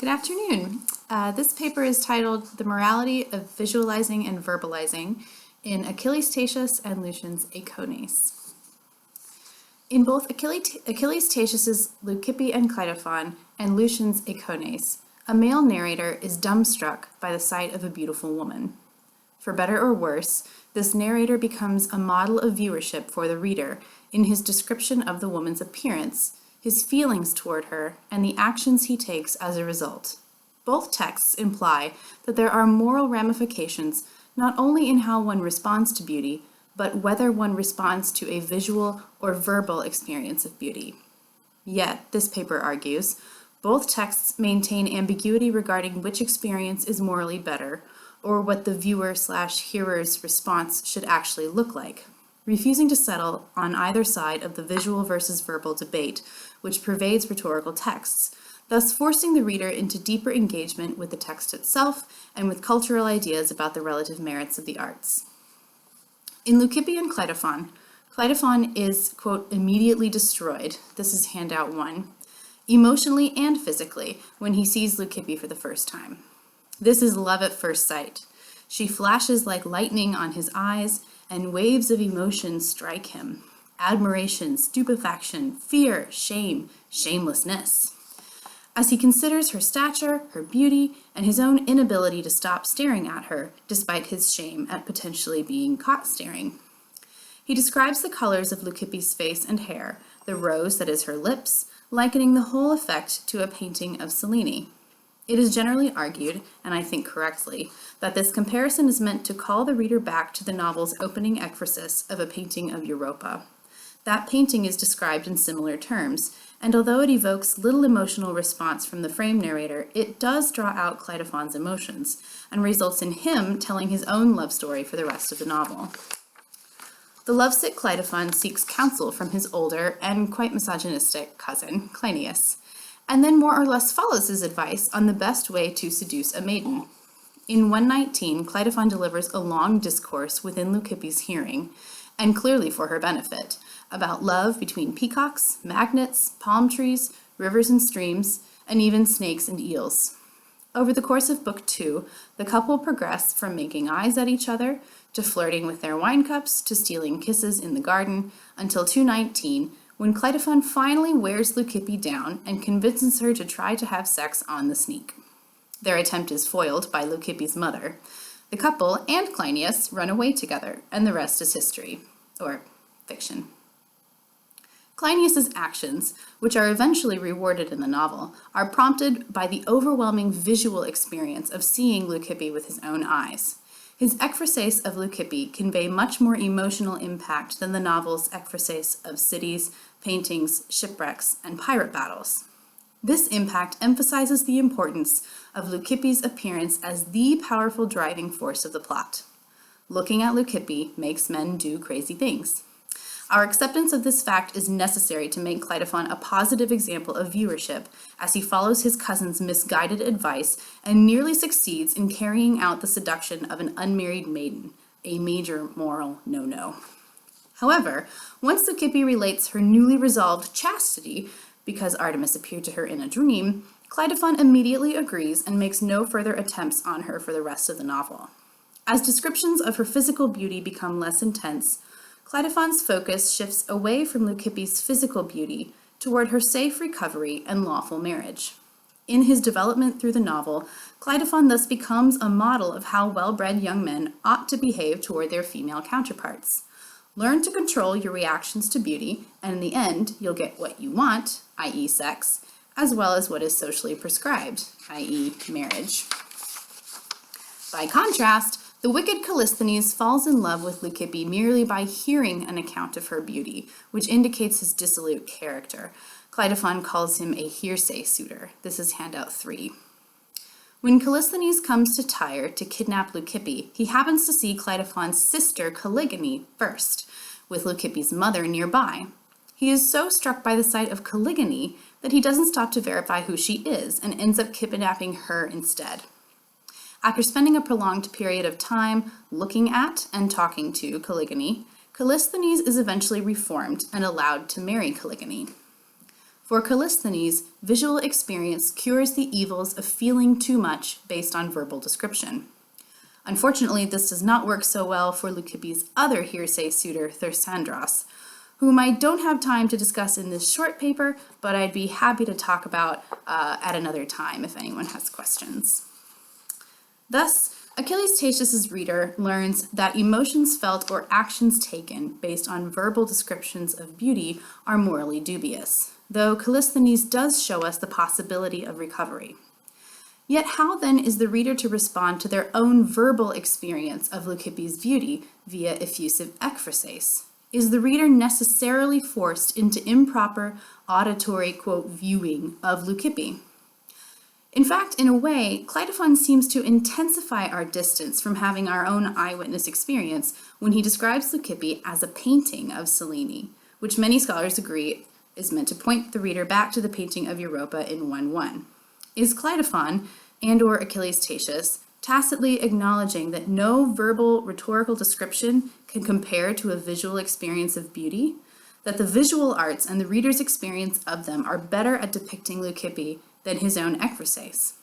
Good afternoon. This paper is titled The Morality of Visualizing and Verbalizing in Achilles, Tatius and Lucian's Eikones. In both Achilles, Tatius's Leucippe and Cleitophon and Lucian's Eikones, a male narrator is dumbstruck by the sight of a beautiful woman. For better or worse, this narrator becomes a model of viewership for the reader in his description of the woman's appearance, his feelings toward her, and the actions he takes as a result. Both texts imply that there are moral ramifications not only in how one responds to beauty, but whether one responds to a visual or verbal experience of beauty. Yet, this paper argues, both texts maintain ambiguity regarding which experience is morally better, or what the viewer/hearer's response should actually look like, refusing to settle on either side of the visual versus verbal debate which pervades rhetorical texts, thus forcing the reader into deeper engagement with the text itself and with cultural ideas about the relative merits of the arts. In Leucippe and Cleitophon, Cleitophon is, quote, immediately destroyed, this is handout 1, emotionally and physically when he sees Leucippe for the first time. This is love at first sight. She flashes like lightning on his eyes, and waves of emotion strike him. Admiration, stupefaction, fear, shame, shamelessness. As he considers her stature, her beauty, and his own inability to stop staring at her, despite his shame at potentially being caught staring. He describes the colors of Leucippe's face and hair, the rose that is her lips, likening the whole effect to a painting of Cellini. It is generally argued, and I think correctly, that this comparison is meant to call the reader back to the novel's opening ekphrasis of a painting of Europa. That painting is described in similar terms, and although it evokes little emotional response from the frame narrator, it does draw out Cleitophon's emotions, and results in him telling his own love story for the rest of the novel. The lovesick Cleitophon seeks counsel from his older and quite misogynistic cousin, Cleinias, and then more or less follows his advice on the best way to seduce a maiden. In 119, Cleitophon delivers a long discourse within Leucippe's hearing, and clearly for her benefit, about love between peacocks, magnets, palm trees, rivers and streams, and even snakes and eels. Over the course of Book 2, the couple progress from making eyes at each other, to flirting with their wine cups, to stealing kisses in the garden, until 219, when Cleitophon finally wears Leucippe down and convinces her to try to have sex on the sneak. Their attempt is foiled by Leucippe's mother. The couple and Cleinias run away together, and the rest is history, or fiction. Cleinias's actions, which are eventually rewarded in the novel, are prompted by the overwhelming visual experience of seeing Leucippe with his own eyes. His ekphrases of Leucippe convey much more emotional impact than the novel's ekphrases of cities, paintings, shipwrecks, and pirate battles. This impact emphasizes the importance of Leucippe's appearance as the powerful driving force of the plot. Looking at Leucippe makes men do crazy things. Our acceptance of this fact is necessary to make Cleitophon a positive example of viewership as he follows his cousin's misguided advice and nearly succeeds in carrying out the seduction of an unmarried maiden, a major moral no-no. However, once Leucippe relates her newly resolved chastity, because Artemis appeared to her in a dream, Cleitophon immediately agrees and makes no further attempts on her for the rest of the novel. As descriptions of her physical beauty become less intense, Cleitophon's focus shifts away from Leucippe's physical beauty toward her safe recovery and lawful marriage. In his development through the novel, Cleitophon thus becomes a model of how well-bred young men ought to behave toward their female counterparts. Learn to control your reactions to beauty, and in the end, you'll get what you want, i.e. sex, as well as what is socially prescribed, i.e. marriage. By contrast, the wicked Callisthenes falls in love with Leucippe merely by hearing an account of her beauty, which indicates his dissolute character. Cleitophon calls him a hearsay suitor. This is handout 3. When Callisthenes comes to Tyre to kidnap Leucippe, he happens to see Cleitophon's sister Caligone first, with Leucippe's mother nearby. He is so struck by the sight of Caligone that he doesn't stop to verify who she is and ends up kidnapping her instead. After spending a prolonged period of time looking at and talking to Caligone, Callisthenes is eventually reformed and allowed to marry Caligone. For Callisthenes, visual experience cures the evils of feeling too much based on verbal description. Unfortunately, this does not work so well for Leucippus' other hearsay suitor, Tharsandros, whom I don't have time to discuss in this short paper, but I'd be happy to talk about at another time if anyone has questions. Thus, Achilles Tatius' reader learns that emotions felt or actions taken based on verbal descriptions of beauty are morally dubious, though Callisthenes does show us the possibility of recovery. Yet how then is the reader to respond to their own verbal experience of Leucippus' beauty via effusive ekphrases? Is the reader necessarily forced into improper auditory, quote, viewing of Leucippe? In fact, in a way, Cleitophon seems to intensify our distance from having our own eyewitness experience when he describes Leucippe as a painting of Selene, which many scholars agree is meant to point the reader back to the painting of Europa in 1:1. Is Cleitophon and/or Achilles Tatius tacitly acknowledging that no verbal rhetorical description can compare to a visual experience of beauty, that the visual arts and the reader's experience of them are better at depicting Leucippe than his own ekphrases?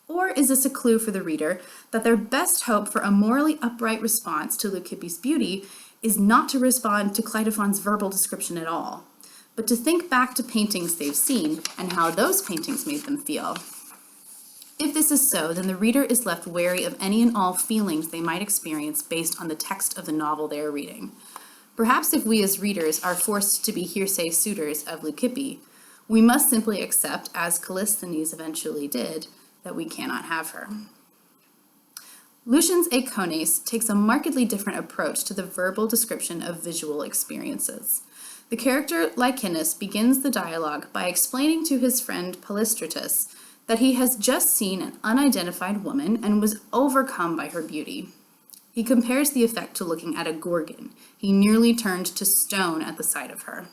Or is this a clue for the reader that their best hope for a morally upright response to Leucippe's beauty is not to respond to Cleitophon's verbal description at all, but to think back to paintings they've seen and how those paintings made them feel? If this is so, then the reader is left wary of any and all feelings they might experience based on the text of the novel they are reading. Perhaps if we as readers are forced to be hearsay suitors of Leucippe, we must simply accept, as Callisthenes eventually did, that we cannot have her. Lucian's Eikones takes a markedly different approach to the verbal description of visual experiences. The character Lycinus begins the dialogue by explaining to his friend Palistratus that he has just seen an unidentified woman and was overcome by her beauty. He compares the effect to looking at a gorgon. He nearly turned to stone at the sight of her.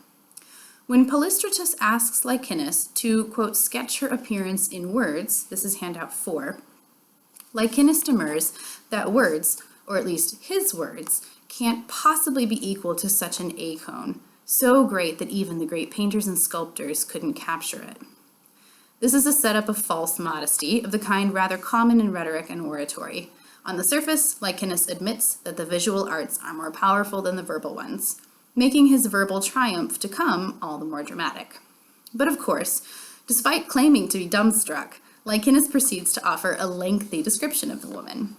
When Palistratus asks Lycinus to, quote, sketch her appearance in words, this is handout 4, Lycinus demurs that words, or at least his words, can't possibly be equal to such an Eikone, so great that even the great painters and sculptors couldn't capture it. This is a setup of false modesty, of the kind rather common in rhetoric and oratory. On the surface, Lycinus admits that the visual arts are more powerful than the verbal ones, making his verbal triumph to come all the more dramatic. But of course, despite claiming to be dumbstruck, Lycinus proceeds to offer a lengthy description of the woman.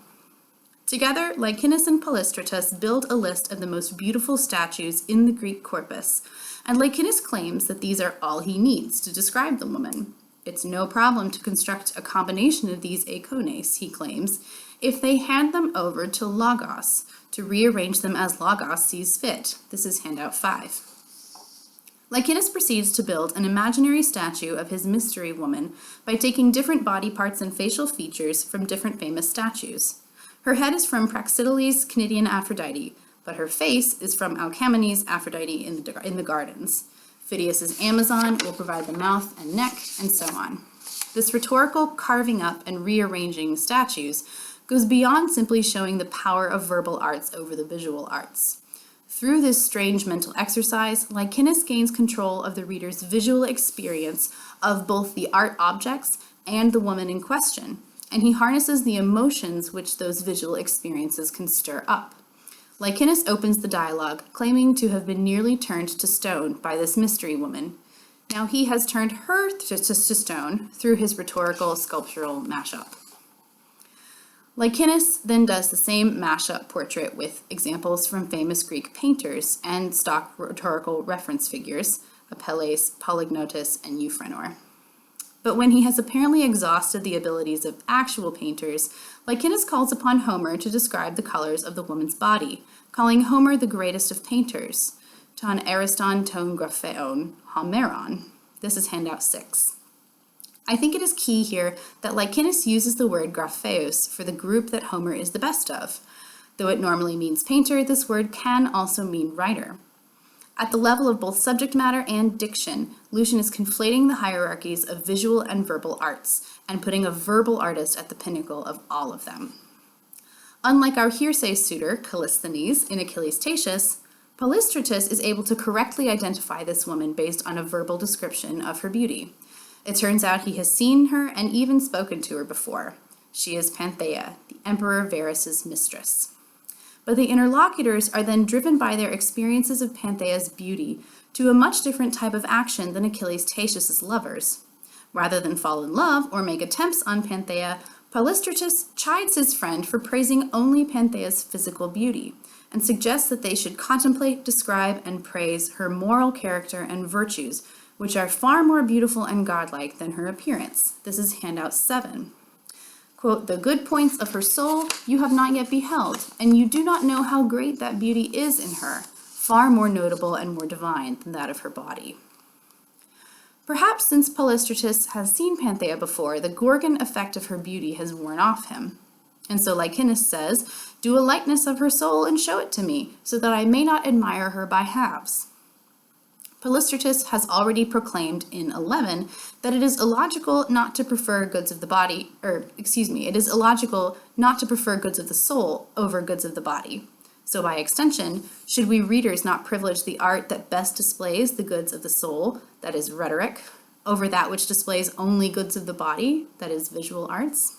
Together, Lycinus and Palistratus build a list of the most beautiful statues in the Greek corpus, and Lycinus claims that these are all he needs to describe the woman. It's no problem to construct a combination of these Eikones, he claims, if they hand them over to Logos to rearrange them as Logos sees fit. This is handout 5. Lycinus proceeds to build an imaginary statue of his mystery woman by taking different body parts and facial features from different famous statues. Her head is from Praxiteles' Cnidian Aphrodite, but her face is from Alcamene's Aphrodite in the gardens. Phidias's Amazon will provide the mouth and neck, and so on. This rhetorical carving up and rearranging statues goes beyond simply showing the power of verbal arts over the visual arts. Through this strange mental exercise, Lycinus gains control of the reader's visual experience of both the art objects and the woman in question, and he harnesses the emotions which those visual experiences can stir up. Lycinus opens the dialogue, claiming to have been nearly turned to stone by this mystery woman. Now he has turned her to stone through his rhetorical sculptural mashup. Lycinus then does the same mashup portrait with examples from famous Greek painters and stock rhetorical reference figures, Apelles, Polygnotus, and Euphranor. But when he has apparently exhausted the abilities of actual painters, Lycinus calls upon Homer to describe the colors of the woman's body, calling Homer the greatest of painters, ton ariston ton grapheon Homeron. This is handout 6. I think it is key here that Lycinus uses the word grapheos for the group that Homer is the best of. Though it normally means painter, this word can also mean writer. At the level of both subject matter and diction, Lucian is conflating the hierarchies of visual and verbal arts and putting a verbal artist at the pinnacle of all of them. Unlike our hearsay suitor, Callisthenes, in Achilles Tatius, Polystratus is able to correctly identify this woman based on a verbal description of her beauty. It turns out he has seen her and even spoken to her before. She is Panthea, the Emperor Varus's mistress. But the interlocutors are then driven by their experiences of Panthea's beauty to a much different type of action than Achilles Tatius's lovers. Rather than fall in love or make attempts on Panthea, Polystratus chides his friend for praising only Panthea's physical beauty, and suggests that they should contemplate, describe, and praise her moral character and virtues, which are far more beautiful and godlike than her appearance. This is handout 7. Quote, "The good points of her soul you have not yet beheld, and you do not know how great that beauty is in her, far more notable and more divine than that of her body." Perhaps since Polystratus has seen Panthea before, the Gorgon effect of her beauty has worn off him. And so Eikones says, "Do a likeness of her soul and show it to me, so that I may not admire her by halves." Polystratus has already proclaimed in 11 that it is illogical not to prefer goods of the body, it is illogical not to prefer goods of the soul over goods of the body. So by extension, should we readers not privilege the art that best displays the goods of the soul, that is rhetoric, over that which displays only goods of the body, that is visual arts?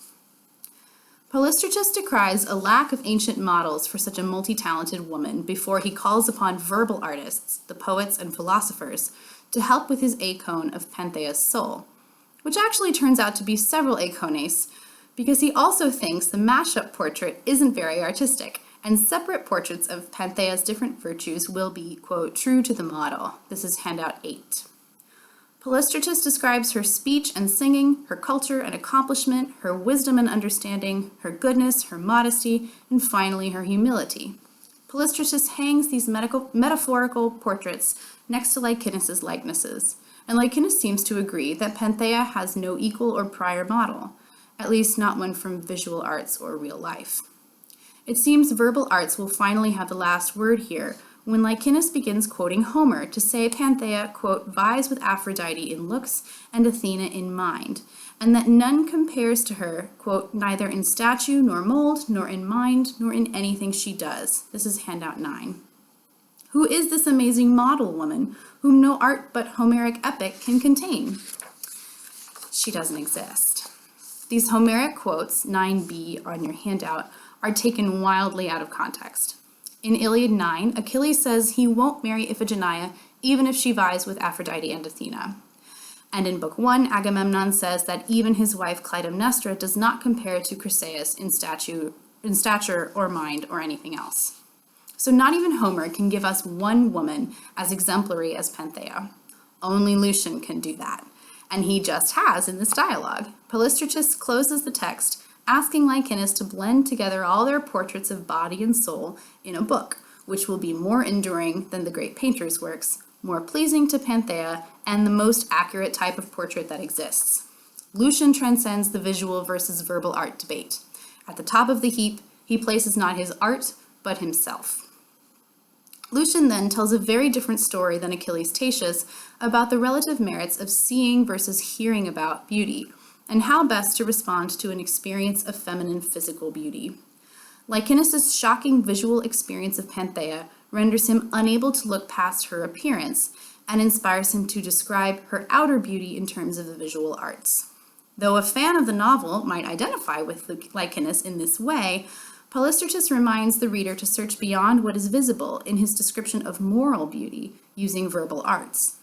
Polystratus decries a lack of ancient models for such a multi-talented woman before he calls upon verbal artists, the poets and philosophers, to help with his Eikone of Panthea's soul, which actually turns out to be several Eikones, because he also thinks the mashup portrait isn't very artistic, and separate portraits of Panthea's different virtues will be, quote, "true to the model." This is handout 8. Polystratus describes her speech and singing, her culture and accomplishment, her wisdom and understanding, her goodness, her modesty, and finally her humility. Polystratus hangs these metaphorical portraits next to Eikones' likenesses, and Eikones seems to agree that Panthea has no equal or prior model, at least not one from visual arts or real life. It seems verbal arts will finally have the last word here, when Eikones begins quoting Homer to say Panthea, quote, "vies with Aphrodite in looks and Athena in mind, and that none compares to her, quote, neither in statue nor mold, nor in mind, nor in anything she does." This is handout 9. Who is this amazing model woman whom no art but Homeric epic can contain? She doesn't exist. These Homeric quotes, 9b on your handout, are taken wildly out of context. In Iliad 9, Achilles says he won't marry Iphigenia even if she vies with Aphrodite and Athena. And in Book 1, Agamemnon says that even his wife Clytemnestra does not compare to Chryseis in stature or mind or anything else. So not even Homer can give us one woman as exemplary as Panthea. Only Lucian can do that, and he just has in this dialogue. Polystratus closes the text asking Eikones to blend together all their portraits of body and soul in a book, which will be more enduring than the great painter's works, more pleasing to Panthea, and the most accurate type of portrait that exists. Lucian transcends the visual versus verbal art debate. At the top of the heap, he places not his art, but himself. Lucian then tells a very different story than Achilles Tatius about the relative merits of seeing versus hearing about beauty, and how best to respond to an experience of feminine physical beauty. Eikones' shocking visual experience of Panthea renders him unable to look past her appearance and inspires him to describe her outer beauty in terms of the visual arts. Though a fan of the novel might identify with Eikones in this way, Polystratus reminds the reader to search beyond what is visible in his description of moral beauty using verbal arts.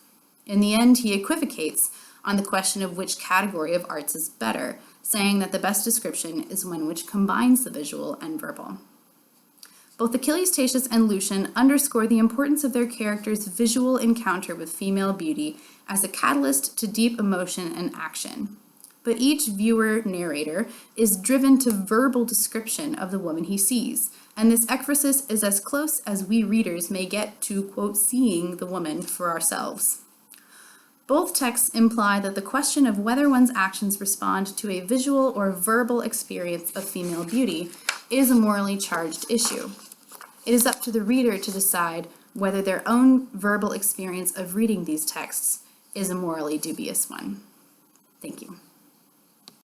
In the end, he equivocates on the question of which category of arts is better, saying that the best description is one which combines the visual and verbal. Both Achilles Tatius and Lucian underscore the importance of their characters' visual encounter with female beauty as a catalyst to deep emotion and action. But each viewer-narrator is driven to verbal description of the woman he sees, and this ekphrasis is as close as we readers may get to, quote, seeing the woman for ourselves. Both texts imply that the question of whether one's actions respond to a visual or verbal experience of female beauty is a morally charged issue. It is up to the reader to decide whether their own verbal experience of reading these texts is a morally dubious one. Thank you.